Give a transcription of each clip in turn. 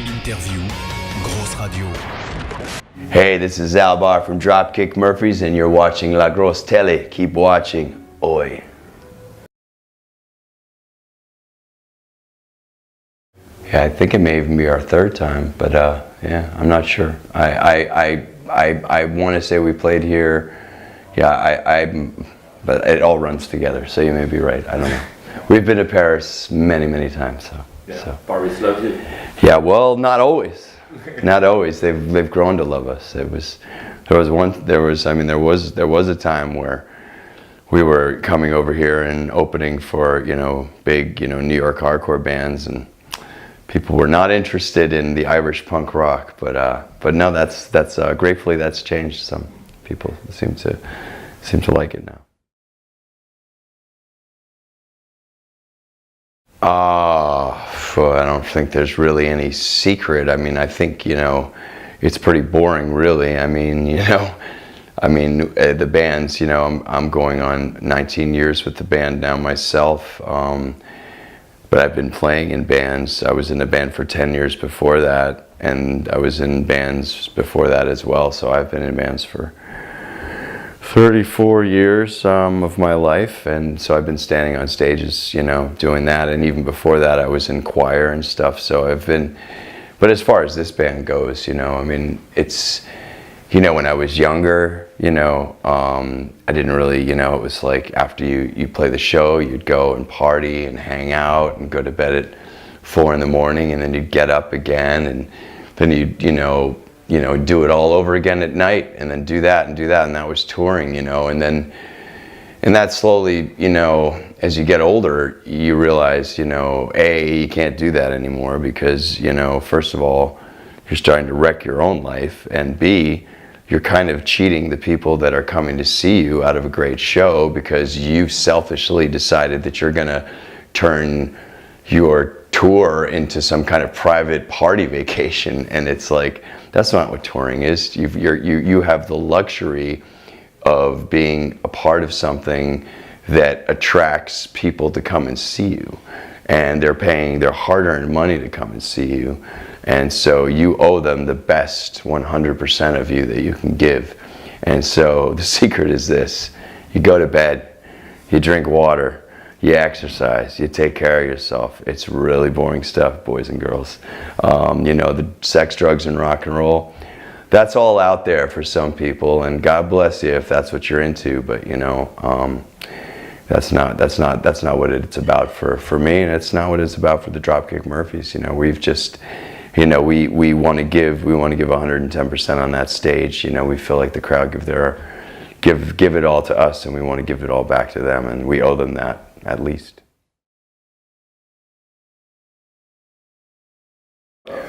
Interview, Grosse Radio. Hey, this is Al Barr from Dropkick Murphys, and you're watching La Grosse Tele. Keep watching. Oi. Yeah, I think it may even be our third time, but yeah, I'm not sure. I want to say we played here. Yeah, but it all runs together, so you may be right. I don't know. We've been to Paris many times, so. Yeah, so. Paris loves you. Yeah, well, not always. Not always. They've grown to love us. There was a time where we were coming over here and opening for, big, New York hardcore bands, and people were not interested in the Irish punk rock, but no, that's gratefully that's changed. Some people seem to like it now. I don't think there's really any secret. I mean, I think, it's pretty boring, really. The bands, I'm going on 19 years with the band now myself. But I've been playing in bands. I was in a band for 10 years before that, and I was in bands before that as well. So I've been in bands for 34 years of my life, and so I've been standing on stages, doing that, and even before that I was in choir and stuff, so I've been, but as far as this band goes, it's, when I was younger, I didn't really, it was like after you play the show, you'd go and party and hang out and go to bed at 4 a.m, and then you'd get up again, and then you'd, do it all over again at night, and then do that, and that was touring, and that slowly, as you get older, you realize, A, you can't do that anymore because, first of all, you're starting to wreck your own life, and B, you're kind of cheating the people that are coming to see you out of a great show because you selfishly decided that you're gonna turn your tour into some kind of private party vacation, and it's like, that's not what touring is. You have the luxury of being a part of something that attracts people to come and see you, and they're paying their hard-earned money to come and see you, and so you owe them the best 100% of you that you can give. And so the secret is this: you go to bed, you drink water, you exercise, you take care of yourself. It's really boring stuff, boys and girls. The sex, drugs, and rock and roll, that's all out there for some people, and God bless you if that's what you're into, but that's not what it's about for me, and it's not what it's about for the Dropkick Murphys. We've just, we want to give 110% on that stage. We feel like the crowd give it all to us, and we want to give it all back to them, and we owe them that. At least.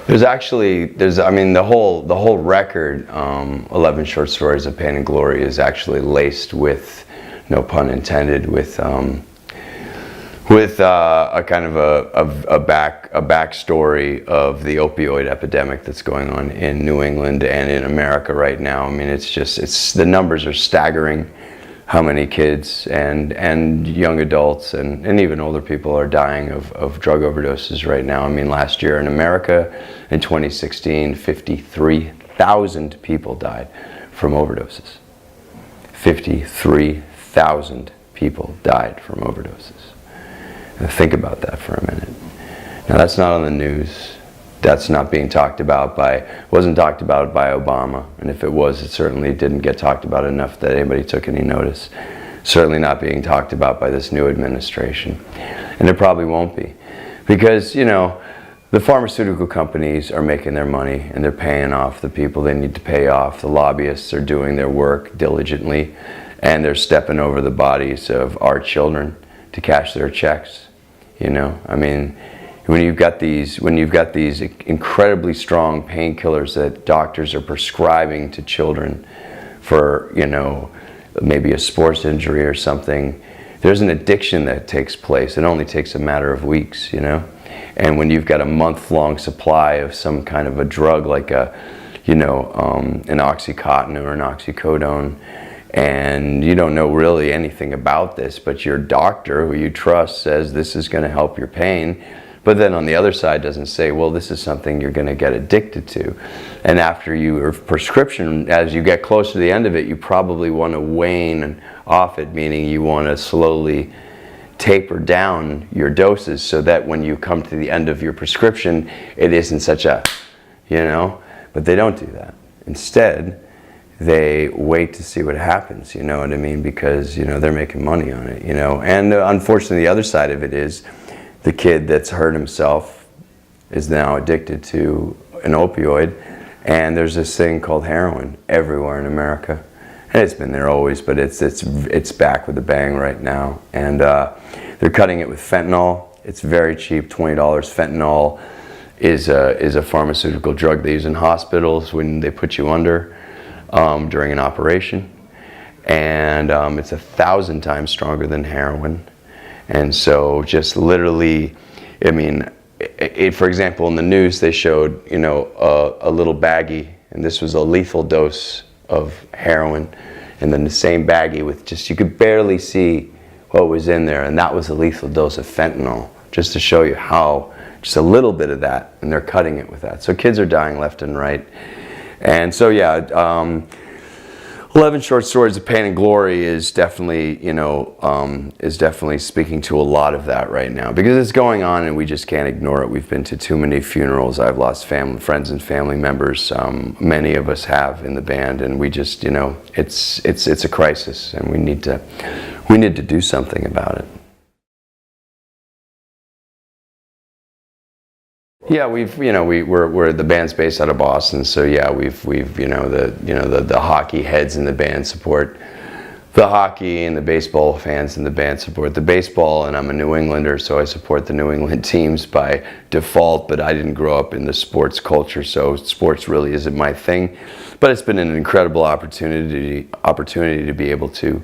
There's the whole record, 11 short stories of pain and glory, is actually laced with, no pun intended, with a kind of a backstory of the opioid epidemic that's going on in New England and in America right now. It's the numbers are staggering. How many kids and young adults and even older people are dying of drug overdoses right now. Last year in America, in 2016, 53,000 people died from overdoses. 53,000 people died from overdoses. Now think about that for a minute. Now that's not on the news. That's not being talked about wasn't talked about by Obama, and if it was, it certainly didn't get talked about enough that anybody took any notice. Certainly not being talked about by this new administration, and it probably won't be, because the pharmaceutical companies are making their money and they're paying off the people they need to pay off. The lobbyists are doing their work diligently, and they're stepping over the bodies of our children to cash their checks. When you've got these incredibly strong painkillers that doctors are prescribing to children for, maybe a sports injury or something, there's an addiction that takes place. It only takes a matter of weeks, And when you've got a month-long supply of some kind of a drug like an Oxycontin or an oxycodone, and you don't know really anything about this, but your doctor, who you trust, says this is going to help your pain, But then on the other side doesn't say, well, this is something you're going to get addicted to. And after your prescription, as you get close to the end of it, you probably want to wane off it, meaning you want to slowly taper down your doses so that when you come to the end of your prescription, it isn't such a, but they don't do that. Instead, they wait to see what happens, you know what I mean? Because, they're making money on it, And unfortunately, the other side of it is the kid that's hurt himself is now addicted to an opioid, and there's this thing called heroin everywhere in America. And it's been there always, but it's back with a bang right now. And they're cutting it with fentanyl. It's very cheap, $20. Fentanyl is a pharmaceutical drug they use in hospitals when they put you under during an operation. And it's 1,000 times stronger than heroin. And so just literally, for example, in the news, they showed, a little baggie, and this was a lethal dose of heroin, and then the same baggie with you could barely see what was in there, and that was a lethal dose of fentanyl, just to show you how, just a little bit of that, and they're cutting it with that. So kids are dying left and right. And so, 11 Short Stories of Pain and Glory is definitely, speaking to a lot of that right now, because it's going on and we just can't ignore it. We've been to too many funerals. I've lost friends and family members. Many of us have in the band, and we just, it's a crisis, and we need to do something about it. Yeah, we're the band's based out of Boston, so yeah, we've the hockey heads in the band support the hockey, and the baseball fans in the band support the baseball, and I'm a New Englander, so I support the New England teams by default, but I didn't grow up in the sports culture, so sports really isn't my thing. But it's been an incredible opportunity to be able to,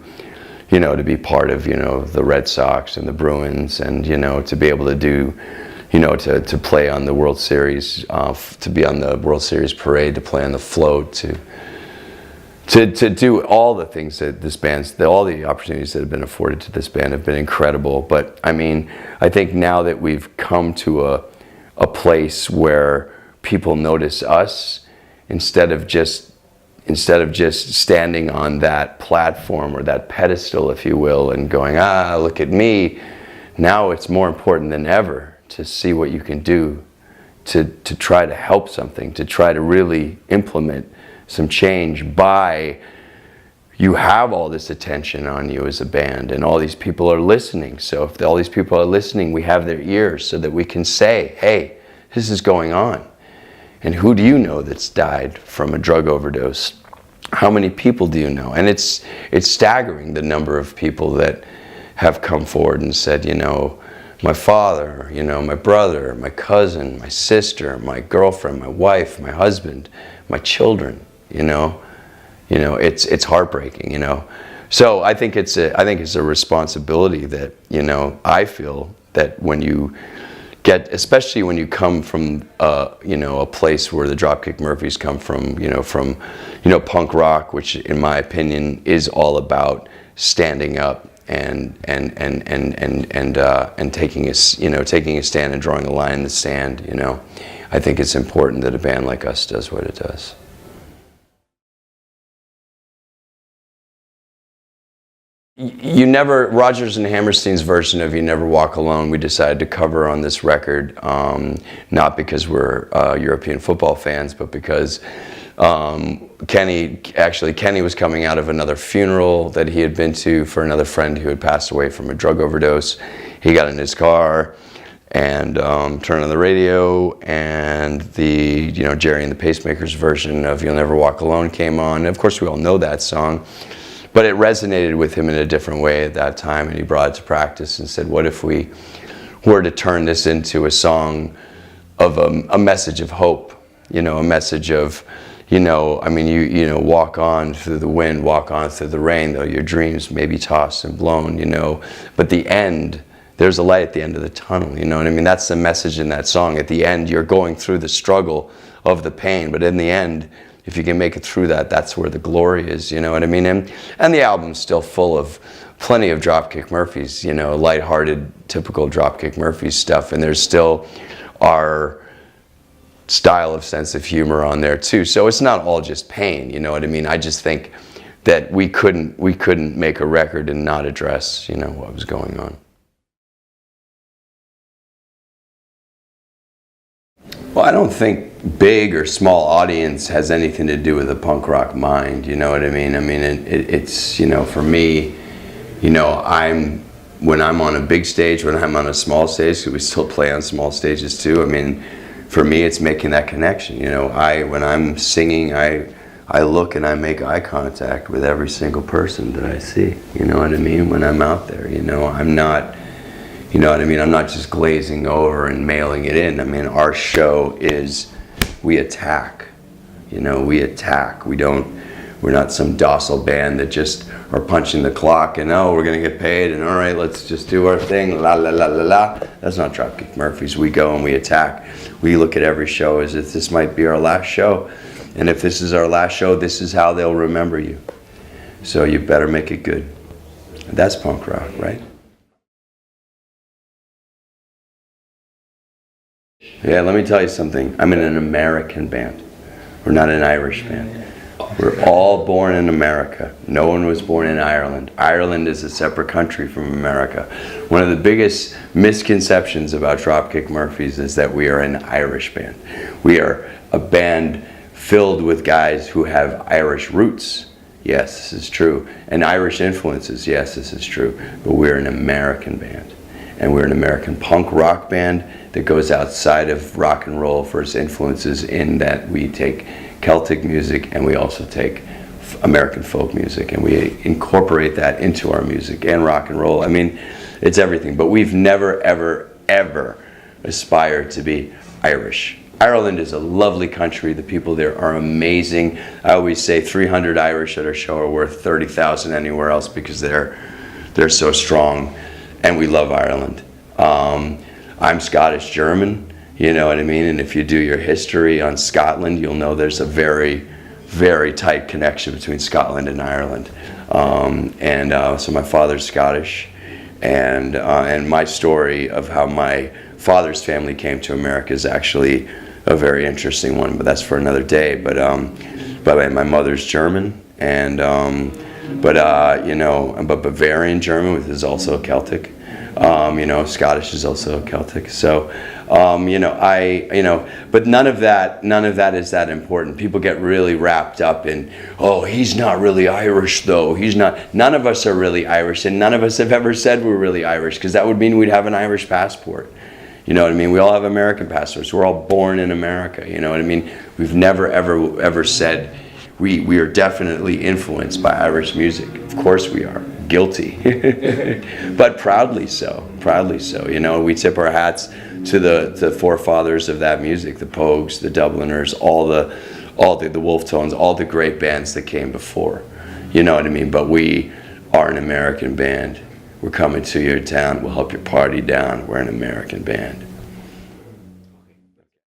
to be part of, the Red Sox and the Bruins, and, to be able to do, to play on the World Series, to be on the World Series parade, to play on the float, to do all the things that all the opportunities that have been afforded to this band have been incredible. But I think now that we've come to a place where people notice us, instead of just standing on that platform or that pedestal, if you will, and going, look at me, now it's more important than ever to see what you can do to try to help something, to try to really implement some change by, you have all this attention on you as a band, and all these people are listening. So if all these people are listening, we have their ears so that we can say, hey, this is going on. And who do you know that's died from a drug overdose? How many people do you know? And it's staggering, the number of people that have come forward and said, my father, my brother, my cousin, my sister, my girlfriend, my wife, my husband, my children, it's heartbreaking, So I think it's a responsibility that, I feel that when you especially when you come from, a place where the Dropkick Murphys come from, punk rock, which in my opinion is all about standing up and taking a stand and drawing a line in the sand. I think it's important that a band like us does what it does. Rodgers and Hammerstein's version of You Never Walk Alone, we decided to cover on this record, not because we're European football fans, but because Kenny was coming out of another funeral that he had been to for another friend who had passed away from a drug overdose. He got in his car and turned on the radio, and the Jerry and the Pacemakers version of You'll Never Walk Alone came on. And of course, we all know that song. But it resonated with him in a different way at that time, and he brought it to practice and said, what if we were to turn this into a song of a message of hope, a message of, walk on through the wind, walk on through the rain, though your dreams may be tossed and blown, but the end, there's a light at the end of the tunnel, That's the message in that song. At the end, you're going through the struggle of the pain, but in the end, if you can make it through that, that's where the glory is, you know what I mean? And the album's still full of plenty of Dropkick Murphys, you know, lighthearted, typical Dropkick Murphys stuff, and there's still our style of sense of humor on there too. So it's not all just pain, you know what I mean? I just think that we couldn't make a record and not address, you know, what was going on. Well, I don't think big or small audience has anything to do with the punk rock mind, you know what I mean? I mean, it's, you know, for me, you know, when I'm on a big stage, when I'm on a small stage, because we still play on small stages too, I mean, for me, it's making that connection, you know. When I'm singing, I look and I make eye contact with every single person that I see, you know what I mean, when I'm out there, you know. I'm not, you know what I mean, I'm not just glazing over and mailing it in. I mean, our show is, we attack, you know, we attack. We're not some docile band that just are punching the clock and, oh, we're gonna get paid and all right, let's just do our thing, la la la la la. That's not Dropkick Murphys. We go and we attack. We look at every show as if this might be our last show. And if this is our last show, this is how they'll remember you. So you better make it good. That's punk rock, right? Yeah, let me tell you something. I'm in an American band. We're not an Irish band. We're all born in America. No one was born in Ireland. Ireland is a separate country from America. One of the biggest misconceptions about Dropkick Murphys is that we are an Irish band. We are a band filled with guys who have Irish roots. Yes, this is true. And Irish influences. Yes, this is true. But we're an American band. And we're an American punk rock band that goes outside of rock and roll for its influences, in that we take Celtic music and we also take American folk music and we incorporate that into our music, and rock and roll. I mean, it's everything. But we've never, ever, ever aspired to be Irish. Ireland is a lovely country. The people there are amazing. I always say 300 Irish at our show are worth 30,000 anywhere else, because they're so strong, and we love Ireland. I'm Scottish German, you know what I mean? And if you do your history on Scotland, you'll know there's a very, very tight connection between Scotland and Ireland. So my father's Scottish, and my story of how my father's family came to America is actually a very interesting one, but that's for another day. But my mother's German, and but Bavarian German, which is also Celtic. Scottish is also Celtic. So, but none of that is that important. People get really wrapped up in, oh, he's not really Irish though. He's not. None of us are really Irish, and none of us have ever said we're really Irish, because that would mean we'd have an Irish passport. You know what I mean? We all have American passports. We're all born in America. You know what I mean? We've never, ever said we are definitely influenced by Irish music. Of course we are. Guilty. But proudly so. Proudly so. You know, we tip our hats to the forefathers of that music, the Pogues, the Dubliners, all the Wolf Tones, all the great bands that came before. You know what I mean? But we are an American band. We're coming to your town. We'll help your party down. We're an American band.